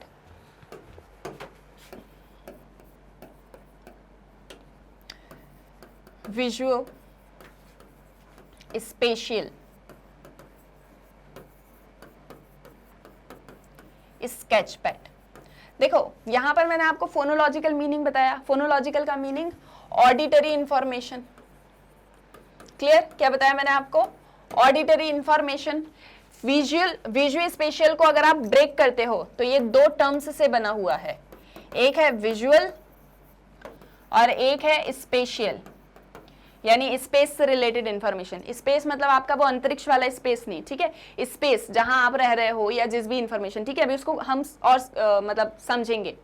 Visuospatial sketchpad. देखो यहां पर मैंने आपको फोनोलॉजिकल मीनिंग बताया. फोनोलॉजिकल का मीनिंग ऑडिटरी इंफॉर्मेशन. क्लियर? क्या बताया मैंने आपको? Auditory information. विजुअल स्पेशियल को अगर आप ब्रेक करते हो तो ये दो टर्म्स से बना हुआ है. एक है विजुअल और एक है स्पेशियल, यानी स्पेस से रिलेटेड इंफॉर्मेशन. स्पेस मतलब आपका वो अंतरिक्ष वाला स्पेस नहीं, ठीक है, स्पेस जहां आप रह रहे हो या जिस भी इंफॉर्मेशन, ठीक है, अभी उसको हम और मतलब समझेंगे.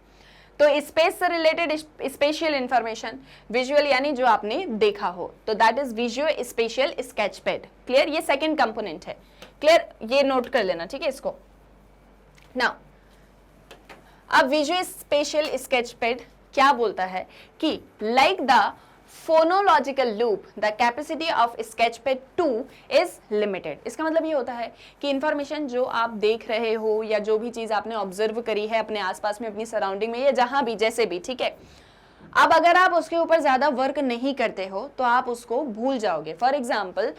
तो स्पेस से रिलेटेड स्पेशियल इंफॉर्मेशन, विजुअल यानी जो आपने देखा हो, तो that is visual spatial sketchpad. Clear? ये सेकंड कंपोनेंट है. क्लियर? ये नोट कर लेना, ठीक है इसको. नाउ अब विजुअल स्पेशियल स्केचपैड क्या बोलता है कि like the phonological loop, the capacity of sketchpad 2 is limited. इसका मतलब ये होता है कि इंफॉर्मेशन जो आप देख रहे हो या जो भी चीज आपने ऑब्जर्व करी है अपने आसपास में, अपनी सराउंडिंग में या जहां भी जैसे भी, ठीक है, अब अगर आप उसके ऊपर ज्यादा वर्क नहीं करते हो तो आप उसको भूल जाओगे. फॉर एग्जाम्पल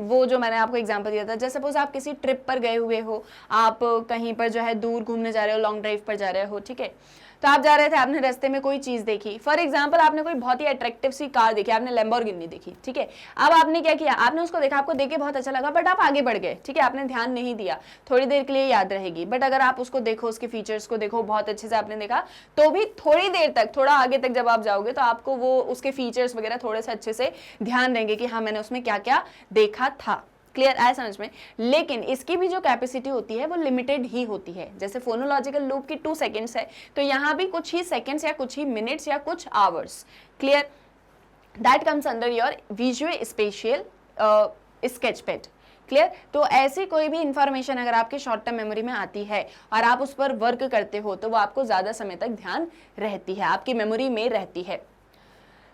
वो जो मैंने आपको एग्जाम्पल दिया था, जैसे सपोज आप किसी ट्रिप पर गए हुए हो, आप कहीं पर जो है दूर घूमने जा रहे हो, लॉन्ग ड्राइव पर जा रहे हो, ठीक है, तो आप जा रहे थे, आपने रास्ते में कोई चीज देखी. फॉर एग्जांपल आपने कोई बहुत ही अट्रैक्टिव सी कार देखी, आपने लैम्बोर्गिनी देखी, ठीक है. अब आपने क्या किया, आपने उसको देखा, आपको देख के बहुत अच्छा लगा, बट आप आगे बढ़ गए, ठीक है, आपने ध्यान नहीं दिया. थोड़ी देर के लिए याद रहेगी, बट अगर आप उसको देखो, उसके फीचर्स को देखो, बहुत अच्छे से आपने देखा, तो भी थोड़ी देर तक, थोड़ा आगे तक जब आप जाओगे तो आपको वो उसके फीचर्स वगैरह थोड़े से अच्छे से ध्यान रहेंगे कि हाँ मैंने उसमें क्या क्या देखा था. क्लियर आया समझ में? लेकिन इसकी भी जो कैपेसिटी होती है वो लिमिटेड ही होती है. जैसे फोनोलॉजिकल लूप की 2 सेकेंड्स है, तो यहाँ भी कुछ ही सेकेंड्स या कुछ ही मिनट्स या कुछ hours. Clear? That comes under your visual spatial sketchpad. Clear? तो ऐसी कोई भी इंफॉर्मेशन अगर आपके शॉर्ट टर्म मेमोरी में आती है और आप उस पर वर्क करते हो तो वो आपको ज्यादा समय तक ध्यान रहती है, आपकी मेमोरी में रहती है.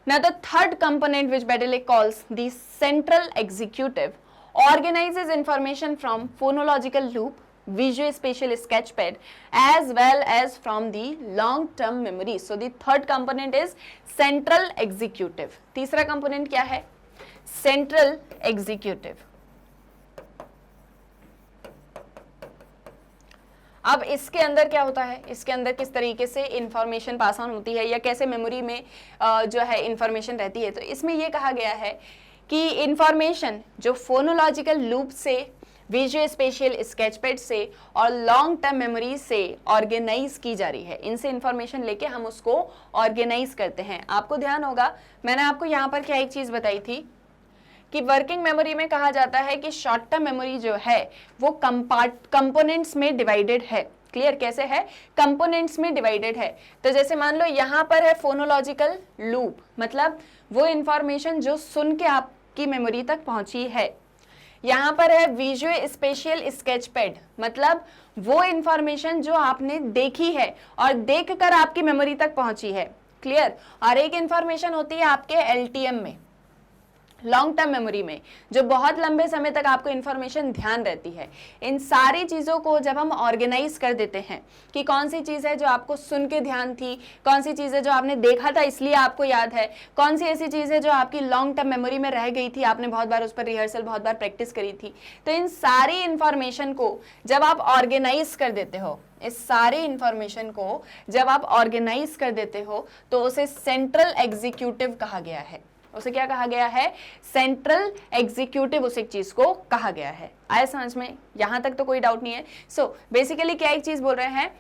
Now the third component which Bedele calls the central executive organizes information from phonological loop, visuospatial sketchpad as well as from the long term memory. So the third component is central executive. तीसरा component क्या है? Central executive. अब इसके अंदर क्या होता है, इसके अंदर किस तरीके से इंफॉर्मेशन पास ऑन होती है या कैसे मेमोरी में जो है इंफॉर्मेशन रहती है. तो इसमें ये कहा गया है कि इंफॉर्मेशन जो फोनोलॉजिकल लूप से, विजुअल स्पेशियल स्केचपैड से और लॉन्ग टर्म मेमोरी से ऑर्गेनाइज की जा रही है. इनसे इंफॉर्मेशन लेके हम उसको ऑर्गेनाइज करते हैं. आपको ध्यान होगा मैंने आपको यहाँ पर क्या एक चीज बताई थी कि वर्किंग मेमोरी में कहा जाता है कि शॉर्ट टर्म मेमोरी जो है वो कंपोनेंट्स में डिवाइडेड है. क्लियर? कैसे है? कंपोनेंट्स में डिवाइडेड है. तो जैसे मान लो यहाँ पर है फोनोलॉजिकल लूप, मतलब वो इंफॉर्मेशन जो सुन के आपकी मेमोरी तक पहुंची है. यहाँ पर है विजुअल स्पेशियल स्केचपैड, मतलब वो इंफॉर्मेशन जो आपने देखी है और देखकर आपकी मेमोरी तक पहुंची है. क्लियर? और एक इंफॉर्मेशन होती है आपके एलटीएम में, लॉन्ग टर्म मेमोरी में, जो बहुत लंबे समय तक आपको इंफॉर्मेशन ध्यान रहती है. इन सारी चीज़ों को जब हम ऑर्गेनाइज कर देते हैं कि कौन सी चीज़ है जो आपको सुन के ध्यान थी, कौन सी चीज़ है जो आपने देखा था इसलिए आपको याद है, कौन सी ऐसी चीज़ है जो आपकी लॉन्ग टर्म मेमोरी में रह गई थी, आपने बहुत बार उस पर रिहर्सल, बहुत बार प्रैक्टिस करी थी. तो इन सारी इंफॉर्मेशन को जब आप ऑर्गेनाइज कर देते हो, इस सारी इंफॉर्मेशन को जब आप ऑर्गेनाइज कर देते हो तो उसे सेंट्रल एग्जीक्यूटिव कहा गया है. उसे क्या कहा गया है? सेंट्रल एग्जीक्यूटिव उस एक चीज को कहा गया है. आया समझ में? यहां तक तो कोई डाउट नहीं है. सो बेसिकली क्या एक चीज बोल रहे हैं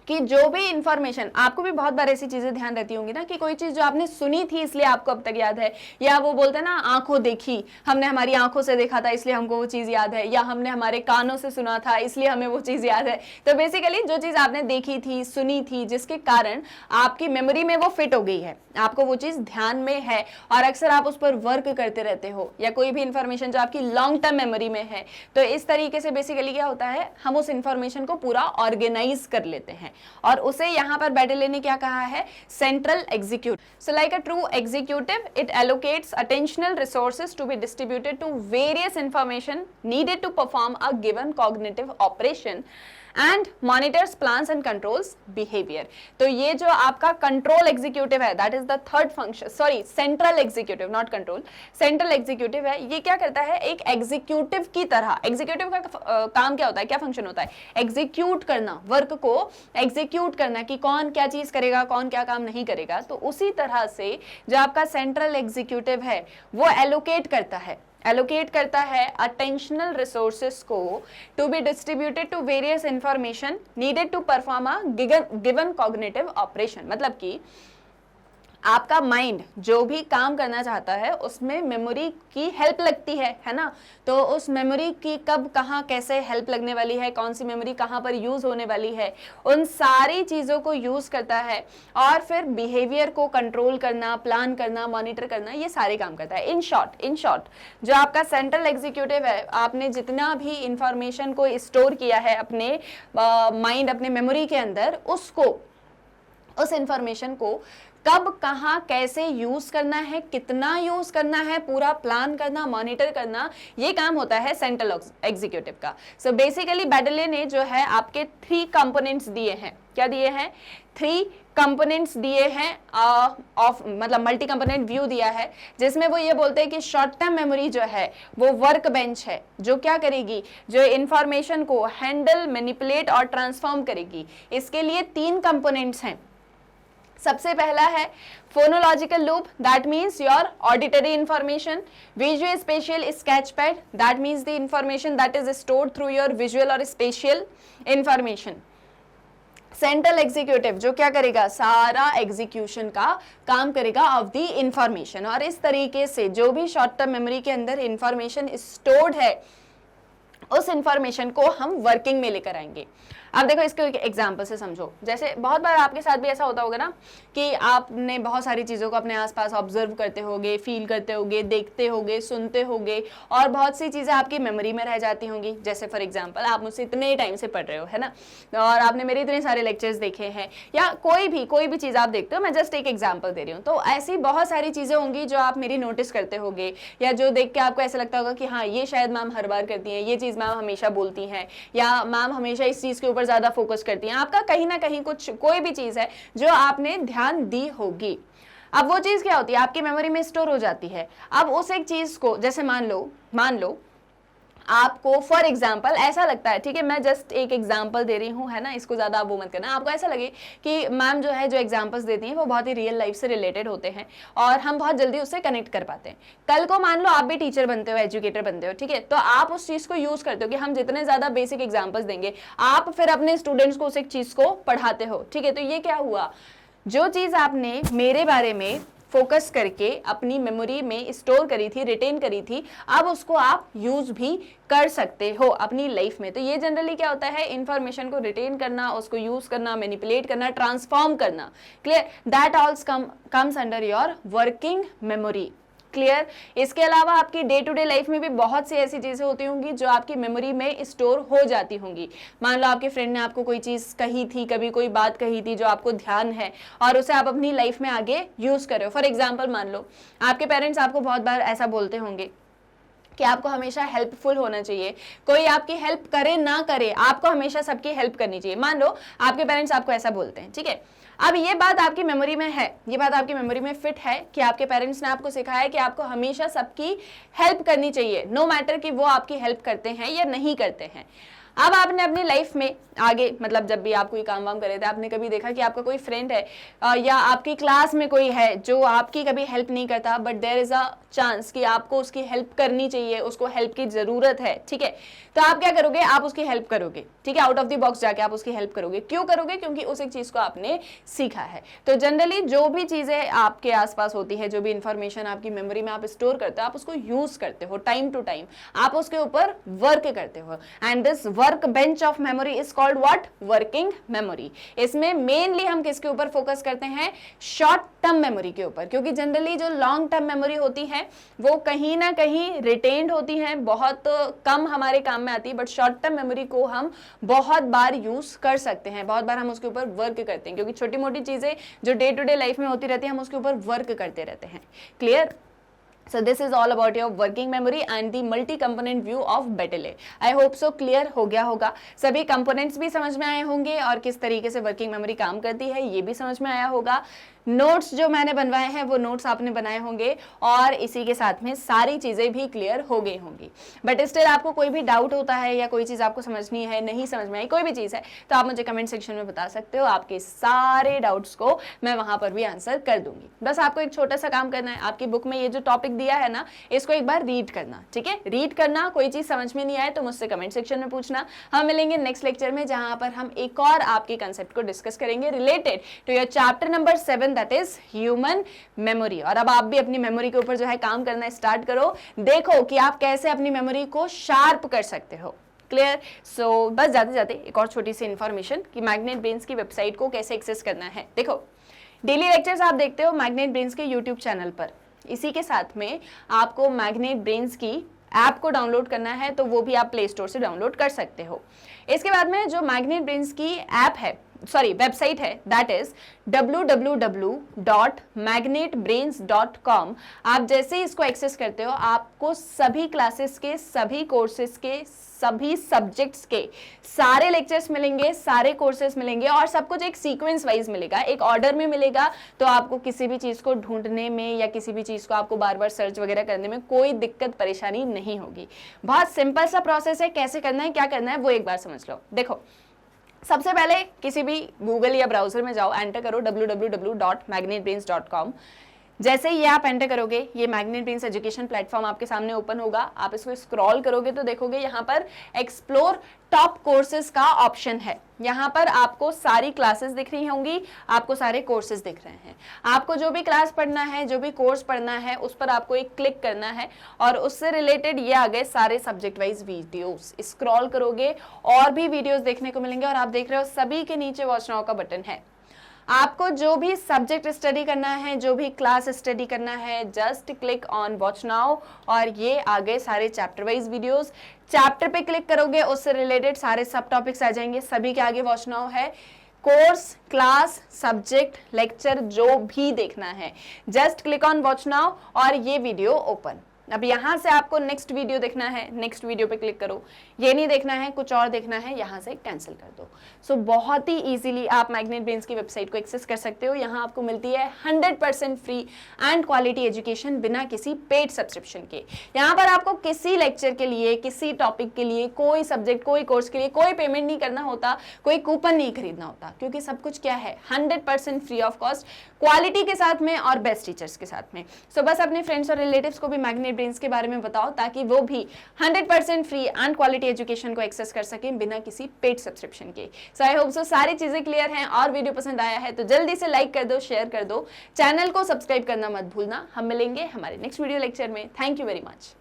कि जो भी इंफॉर्मेशन, आपको भी बहुत बार ऐसी चीजें ध्यान रहती होंगी ना कि कोई चीज जो आपने सुनी थी इसलिए आपको अब तक याद है, या वो बोलते हैं ना आंखों देखी, हमने हमारी आंखों से देखा था इसलिए हमको वो चीज याद है, या हमने हमारे कानों से सुना था इसलिए हमें वो चीज याद है. तो बेसिकली जो चीज आपने देखी थी, सुनी थी, जिसके कारण आपकी मेमोरी में वो फिट हो गई है, आपको वो चीज ध्यान में है और अक्सर आप उस पर वर्क करते रहते हो, या कोई भी इंफॉर्मेशन जो आपकी लॉन्ग टर्म मेमोरी में है. तो इस तरीके से बेसिकली क्या होता है, हम उस इंफॉर्मेशन को पूरा ऑर्गेनाइज कर लेते हैं. और उसे यहाँ पर बैडेले ने क्या कहा है, central executive. So like a true executive, it allocates attentional resources to be distributed to various information needed to perform a given cognitive operation and monitors plans and controls behaviour. तो ये जो आपका कंट्रोल एग्जीक्यूटिव है, that is the third function, sorry central executive not control, central executive है. ये क्या करता है, एक एग्जीक्यूटिव की तरह. एग्जीक्यूटिव का काम क्या होता है, क्या फंक्शन होता है, एग्जीक्यूट करना, वर्क को एग्जीक्यूट करना कि कौन क्या चीज करेगा, कौन क्या काम नहीं करेगा. तो उसी तरह से जो आपका सेंट्रल एग्जीक्यूटिव है वो एलोकेट करता है अटेंशनल रिसोर्सेस को to be distributed to various information needed to perform a given cognitive operation. मतलब कि आपका माइंड जो भी काम करना चाहता है उसमें मेमोरी की हेल्प लगती है ना. तो उस मेमोरी की कब कहाँ कैसे हेल्प लगने वाली है, कौन सी मेमोरी कहाँ पर यूज होने वाली है, उन सारी चीज़ों को यूज करता है और फिर बिहेवियर को कंट्रोल करना, प्लान करना, मॉनिटर करना, ये सारे काम करता है. इन शॉर्ट जो आपका सेंट्रल एग्जीक्यूटिव है, आपने जितना भी इंफॉर्मेशन को स्टोर किया है अपने माइंड, अपने मेमोरी के अंदर, उस इंफॉर्मेशन को कब कहाँ कैसे यूज करना है, कितना यूज करना है, पूरा प्लान करना, मॉनिटर करना, ये काम होता है सेंट्रल एग्जीक्यूटिव का. सो बेसिकली बैडेले ने जो है आपके 3 कंपोनेंट्स दिए हैं. क्या दिए हैं, 3 कंपोनेंट्स दिए हैं ऑफ मतलब मल्टी कंपोनेंट व्यू दिया है, जिसमें वो ये बोलते हैं कि शॉर्ट टर्म मेमोरी जो है वो वर्क बेंच है, जो क्या करेगी, जो इंफॉर्मेशन को हैंडल, मैनिपुलेट और ट्रांसफॉर्म करेगी. इसके लिए 3 कंपोनेंट्स हैं. सबसे पहला है phonological loop, that means your auditory information. Visual spatial sketchpad, that means the information that is stored through your visual or spatial information. Central executive जो क्या करेगा, सारा एग्जीक्यूशन का काम करेगा ऑफ द इंफॉर्मेशन. और इस तरीके से जो भी शॉर्ट टर्म मेमोरी के अंदर इंफॉर्मेशन स्टोर्ड है उस इंफॉर्मेशन को हम वर्किंग में लेकर आएंगे. अब देखो इसको एक एग्जाम्पल से समझो. जैसे बहुत बार आपके साथ भी ऐसा होता होगा ना कि आपने बहुत सारी चीज़ों को अपने आसपास ऑब्जर्व करते होगे, फील करते होगे, देखते होगे, सुनते होगे और बहुत सी चीज़ें आपकी मेमोरी में रह जाती होंगी. जैसे फॉर एग्जांपल आप मुझसे इतने टाइम से पढ़ रहे हो, है ना, और आपने मेरे इतने सारे लेक्चर्स देखे हैं, या कोई भी चीज़ आप देखते हो, मैं जस्ट एक एग्जाम्पल दे रही हूँ. तो ऐसी बहुत सारी चीज़ें होंगी जो आप मेरी नोटिस करते होगे, या जो देख के आपको ऐसा लगता होगा कि हाँ ये शायद मैम हर बार करती हैं, ये चीज़ मैम हमेशा बोलती हैं, या मैम हमेशा इस चीज़ के ऊपर ज़्यादा फोकस करती हैं. आपका कहीं ना कहीं कोई भी चीज़ है जो आपने ध्यान दी होगी. अब वो चीज़ क्या होती है, आपकी मेमोरी में स्टोर हो जाती है. अब उस एक चीज़ को जैसे मान लो आपको फॉर एग्जाम्पल ऐसा लगता है, ठीक है, मैं जस्ट एक एग्जाम्पल दे रही हूँ, है ना, इसको ज़्यादा आप वो मत करना. आपको ऐसा लगे कि मैम जो है जो एग्जाम्पल्स देती हैं वो बहुत ही रियल लाइफ से रिलेटेड होते हैं और हम बहुत जल्दी उससे कनेक्ट कर पाते हैं. कल को मान लो आप भी टीचर बनते हो, एजुकेटर बनते हो, ठीक है, तो आप उस चीज़ को यूज़ करते हो कि हम जितने ज़्यादा बेसिक एग्जाम्पल्स देंगे आप फिर अपने स्टूडेंट्स को उस एक चीज़ को पढ़ाते हो. ठीक है, तो ये क्या हुआ, जो चीज़ आपने मेरे बारे में फोकस करके अपनी मेमोरी में स्टोर करी थी, रिटेन करी थी, अब उसको आप यूज भी कर सकते हो अपनी लाइफ में. तो ये जनरली क्या होता है, इंफॉर्मेशन को रिटेन करना, उसको यूज करना, मैनिपुलेट करना, ट्रांसफॉर्म करना. Clear, that also comes under your working memory. Clear. इसके अलावा आपकी डे टू डे लाइफ में भी बहुत सी ऐसी चीज़ें होती होंगी जो आपकी मेमोरी में स्टोर हो जाती होंगी. मान लो आपके फ्रेंड ने आपको कोई चीज़ कही थी, कभी कोई बात कही थी जो आपको ध्यान है और उसे आप अपनी लाइफ में आगे यूज़ कर रहे हो. फॉर एग्जाम्पल मान लो आपके पेरेंट्स आपको बहुत बार ऐसा बोलते होंगे कि आपको हमेशा हेल्पफुल होना चाहिए, कोई आपकी हेल्प करे ना करे आपको हमेशा सबकी हेल्प करनी चाहिए. मान लो आपके पेरेंट्स आपको ऐसा बोलते हैं, ठीक है. अब ये बात आपकी मेमोरी में है, ये बात आपकी मेमोरी में फिट है कि आपके पेरेंट्स ने आपको सिखाया है कि आपको हमेशा सबकी हेल्प करनी चाहिए, नो मैटर कि वो आपकी हेल्प करते हैं या नहीं करते हैं. अब आपने अपनी लाइफ में आगे मतलब जब भी आप कोई काम वाम कर रहे थे, आपने कभी देखा कि आपका कोई फ्रेंड है या आपकी क्लास में कोई है जो आपकी कभी हेल्प नहीं करता, but there is a chance कि आपको उसकी हेल्प करनी चाहिए, उसको हेल्प की ज़रूरत है. ठीक है, तो आप क्या करोगे, आप उसकी हेल्प करोगे. ठीक है, आउट ऑफ द बॉक्स जाके आप उसकी हेल्प करोगे. क्यों करोगे, क्योंकि उस एक चीज़ को आपने सीखा है. तो जनरली जो भी चीज़ें आपके आसपास होती है, जो भी इंफॉर्मेशन आपकी मेमोरी में आप स्टोर करते हो, आप उसको यूज़ करते हो टाइम टू टाइम, आप उसके ऊपर वर्क करते हो. And this work bench of memory is called what? Working memory. इसमें मेनली हम किसके ऊपर फोकस करते हैं? शॉर्ट टर्म मेमोरी के ऊपर, क्योंकि जनरली जो लॉन्ग टर्म मेमोरी होती है वो कहीं ना कहीं रिटेन्ड होती है, बहुत कम हमारे काम में आती है, बट शॉर्ट टर्म मेमोरी को हम बहुत बार यूज कर सकते हैं, बहुत बार हम उसके ऊपर वर्क करते हैं, क्योंकि छोटी मोटी चीजें जो डे टू डे लाइफ में होती रहती है हम उसके ऊपर वर्क करते रहते हैं। Clear? So this is all about your working memory and the multi-component view of Berthollet. I hope so clear हो गया होगा, सभी components भी समझ में आए होंगे और किस तरीके से working memory काम करती है ये भी समझ में आया होगा। नोट्स जो मैंने बनवाए हैं वो नोट्स आपने बनाए होंगे और इसी के साथ में सारी चीजें भी क्लियर हो गई होंगी। बट स्टिल आपको कोई भी डाउट होता है या कोई चीज आपको समझनी है, नहीं समझ में आई, कोई भी चीज है, तो आप मुझे कमेंट सेक्शन में बता सकते हो, आपके सारे डाउट्स को मैं वहां पर भी आंसर कर दूंगी। बस आपको एक छोटा सा काम करना है, आपकी बुक में ये जो टॉपिक दिया है ना इसको एक बार रीड करना, ठीक है? रीड करना, कोई चीज समझ में नहीं आए तो मुझसे कमेंट सेक्शन में पूछना। हम मिलेंगे नेक्स्ट लेक्चर में जहां पर हम एक और आपके कंसेप्ट को डिस्कस करेंगे related to your chapter number 7 that is human memory. और अब आप भी अपनी मेमोरी के ऊपर जो है काम करना स्टार्ट करो, देखो कि आप कैसे अपनी मेमोरी को शार्प कर सकते हो। क्लियर? सो बस जाते जाते एक और छोटी सी इंफॉर्मेशन कि मैग्नेट ब्रेन्स की वेबसाइट को कैसे एक्सेस करना है। देखो, डेली लेक्चर्स आप देखते हो मैग्नेट ब्रेन्स के यूट्यूब चैनल पर, इसी के साथ में आपको मैग्नेट ब्रेन्स की ऐप को डाउनलोड करना है तो वो भी आप प्ले स्टोर से डाउनलोड कर सकते हो। इसके बाद में जो मैग्नेट ब्रेन्स की ऐप है, सॉरी वेबसाइट है, दैट इज www.magnetbrains.com। आप जैसे ही इसको एक्सेस करते हो आपको सभी क्लासेस के, सभी कोर्सेज के, सभी सब्जेक्ट्स के सारे लेक्चर्स मिलेंगे, सारे कोर्सेज मिलेंगे और सब कुछ एक सीक्वेंस वाइज मिलेगा, एक ऑर्डर में मिलेगा। तो आपको किसी भी चीज को ढूंढने में या किसी भी चीज को आपको बार बार सर्च वगैरह करने में कोई दिक्कत परेशानी नहीं होगी। बहुत सिंपल सा प्रोसेस है, कैसे करना है, क्या करना है वो एक बार समझ लो। देखो, सबसे पहले किसी भी गूगल या ब्राउजर में जाओ, एंटर करो www.magnetbrains.com। जैसे ही ये आप एंटर करोगे ये मैग्नेट ब्रेन्स एजुकेशन प्लेटफॉर्म आपके सामने ओपन होगा। आप इसको स्क्रॉल करोगे तो देखोगे यहाँ पर एक्सप्लोर टॉप कोर्सेज का ऑप्शन है। यहाँ पर आपको सारी क्लासेस दिख रही होंगी, आपको सारे कोर्सेज दिख रहे हैं। आपको जो भी क्लास पढ़ना है, जो भी कोर्स पढ़ना है, उस पर आपको एक क्लिक करना है और उससे रिलेटेड ये आ गए सारे सब्जेक्ट वाइज वीडियोस। स्क्रॉल करोगे और भी वीडियोस देखने को मिलेंगे और आप देख रहे हो सभी के नीचे वॉच नाउ का बटन है। आपको जो भी सब्जेक्ट स्टडी करना है, जो भी क्लास स्टडी करना है, just click on watch now और ये आ गए सारे चैप्टर वाइज वीडियोस। चैप्टर पे क्लिक करोगे उससे रिलेटेड सारे सब टॉपिक्स आ जाएंगे, सभी के आगे वॉच नाउ है। कोर्स, क्लास, सब्जेक्ट, लेक्चर जो भी देखना है just click on watch now और ये वीडियो ओपन। अब यहाँ से आपको नेक्स्ट वीडियो देखना है, नेक्स्ट वीडियो पे क्लिक करो। ये नहीं देखना है, कुछ और देखना है, यहाँ से कैंसिल कर दो। सो बहुत ही इजीली आप मैग्नेट ब्रेन्स की वेबसाइट को एक्सेस कर सकते हो। यहाँ आपको मिलती है 100% फ्री एंड क्वालिटी एजुकेशन बिना किसी पेड सब्सक्रिप्शन के। यहाँ पर आपको किसी लेक्चर के लिए, किसी टॉपिक के लिए, कोई सब्जेक्ट, कोई कोर्स के लिए कोई पेमेंट नहीं करना होता, कोई कूपन नहीं खरीदना होता, क्योंकि सब कुछ क्या है 100% फ्री ऑफ कॉस्ट, क्वालिटी के साथ में और बेस्ट टीचर्स के साथ में। सो बस अपने फ्रेंड्स और रिलेटिव्स को भी मैग्नेट ब्रेन्स के बारे में बताओ ताकि वो भी 100% फ्री एंड क्वालिटी एजुकेशन को एक्सेस कर सकें बिना किसी पेड सब्सक्रिप्शन के। सो आई होप सो सारी चीजें क्लियर हैं और वीडियो पसंद आया है तो जल्दी से लाइक कर दो, शेयर कर दो, चैनल को सब्सक्राइब करना मत भूलना। हम मिलेंगे हमारे नेक्स्ट वीडियो लेक्चर में। Thank you very much.